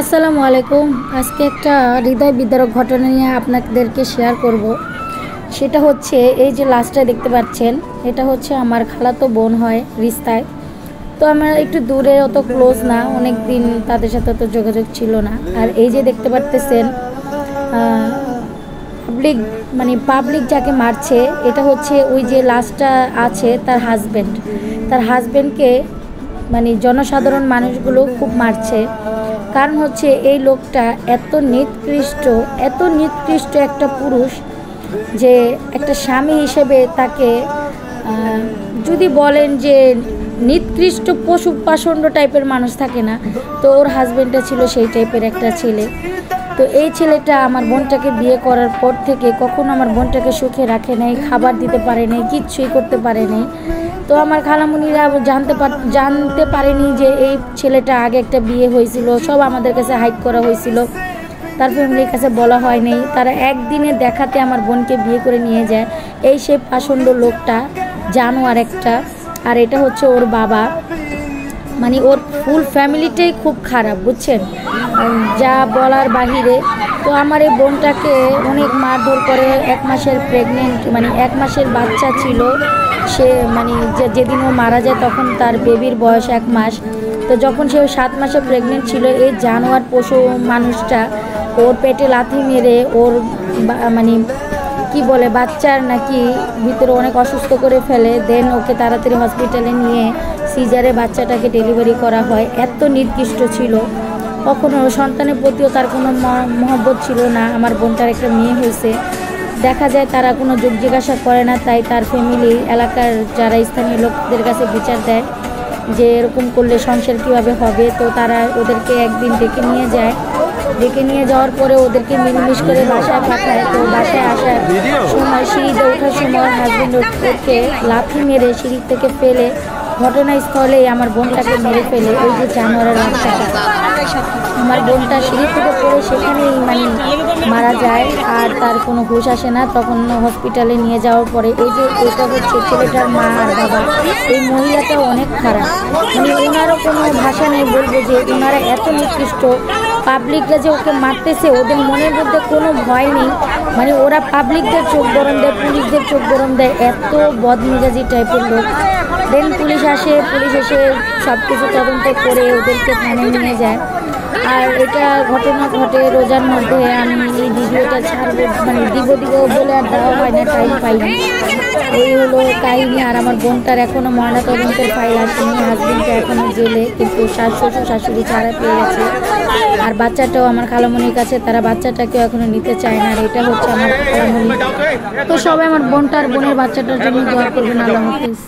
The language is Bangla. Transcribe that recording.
আসসালামু আলাইকুম। আজকে একটা হৃদয় বিদারক ঘটনা নিয়ে আপনাদেরকে শেয়ার করব। সেটা হচ্ছে এই যে লাস্টটা দেখতে পাচ্ছেন, এটা হচ্ছে আমার খালাতো বোন হয় রিস্তায়। তো আমরা একটু দূরে, অত ক্লোজ না, অনেক দিন তাদের সাথে অত যোগাযোগ ছিল না। আর এই যে দেখতে পারতেছেন পাবলিক যাকে মারছে, এটা হচ্ছে ওই যে লাস্টটা আছে তার হাজব্যান্ডকে জনসাধারণ মানুষগুলো খুব মারছে। কারণ হচ্ছে এই লোকটা এত নিকৃষ্ট একটা পুরুষ যে একটা স্বামী হিসেবে তাকে যদি বলেন যে নিকৃষ্ট পশু পাষণ্ড টাইপের মানুষ থাকে না, তো ওর হাজব্যান্ডটা ছিল সেই টাইপের একটা ছেলে। তো এই ছেলেটা আমার বোনটাকে বিয়ে করার পর থেকে কখনো আমার বোনটাকে সুখে রাখে নাই, খাবার দিতে পারে নাই, কিচ্ছুই করতে পারে নাই। তো আমার খালামুনিরা জানতে পারেনি যে এই ছেলেটা আগে একটা বিয়ে হয়েছিল, সব আমাদের কাছে হাইড করা হয়েছিল, তার ফ্যামিলির কাছে বলা হয় নাই। তারা একদিনে দেখাতে আমার বোনকে বিয়ে করে নিয়ে যায় এই সে পাষণ্ড লোকটা, জানোয়ার একটা। আর এটা হচ্ছে ওর বাবা, ওর ফুল ফ্যামিলিটাই খুব খারাপ, বুঝছেন, যা বলার বাহিরে। তো আমার এই বোনটাকে অনেক মারধর করে। 1 মাসের প্রেগনেন্ট, 1 মাসের বাচ্চা ছিল সে, যেদিন ও মারা যায় তখন তার বেবির বয়স 1 মাস। তো যখন সে 7 মাসে প্রেগনেন্ট ছিল, এই জানোয়ার পশু মানুষটা ওর পেটে লাথি মেরে ওর বাচ্চার নাকি ভিতরে অনেক অসুস্থ করে ফেলে। দেন ওকে তাড়াতাড়ি হসপিটালে নিয়ে সিজারে বাচ্চাটাকে ডেলিভারি করা হয়। এত নিকৃষ্ট ছিল, কখনো সন্তানের প্রতিও তার কোনো মহব্বত ছিল না। আমার বোনটার একটা মেয়ে হয়েছে, দেখা যায় তারা কোনো যোগ জিজ্ঞাসা করে না, তাই তার ফ্যামিলি এলাকার যারা স্থানীয় লোকদের কাছে বিচার দেয় যে এরকম করলে সংসার কীভাবে হবে। তো তারা ওদেরকে একদিন ডেকে নিয়ে যাওয়ার পরে ওদেরকে মিলমিশ করে বাসায় পাঠায়। তো বাসায় আসার সময়, সিঁড়িতে ওঠার সময় হাজব্যান্ড ওকে লাথি মেরে সিঁড়ি থেকে ফেলে ঘটনাস্থলেই আমার বোনটাকে মেরে ফেলে। ওই যে জানোয়ারের বাচ্চাটা, আমার বোনটা সিঁড়ি থেকে পড়ে সেখানেই মারা যায়। আর তার কোনো হুঁশ আসে না। তখন হসপিটালে নিয়ে যাওয়ার পরে এই যে এটা হচ্ছে ছেলেটার মা আর বাবা, এই মহিলাটাও অনেক খারাপ। ওনারও কোনো ভাষা নেই বলবো যে ওনারা এত নিকৃষ্ট। পাবলিকরা যে ওকে মারতেছে, ওদের মনের মধ্যে কোনো ভয় নেই। ওরা পাবলিকদের চোখ গরম দেয়, পুলিশদের চোখ গরম দেয়, এত বদমেজাজি টাইপের লোক। দেন পুলিশ এসে সব কিছু তদন্ত করে ওদেরকে থানায় নিয়ে যায়। আর এটা ঘটনা ঘটে রোজার মধ্যে। আমি এই ভিডিওটা ছাড়বো, দিব বলে আর দেওয়া হয় না, টাইম পাইনি। এই হলো কাহিনি। আর আমার বোনটার এখনও ময়নাতদন্তের ফাইল আসেনি, হাজবেন্ডটা এখনও জেলে, কিন্তু শ্বশুর শাশুড়ি ছাড়া পেয়ে গেছে। আর বাচ্চাটাও আমার খালামণির কাছে, তারা বাচ্চাটাকেও এখনও নিতে চায় না। আর এটা হচ্ছে আমার খালামণি। তো সবাই আমার বোনটার বোনের বাচ্চাটার জন্য দোয়া করবেন। আল্লাহ হাফেজ।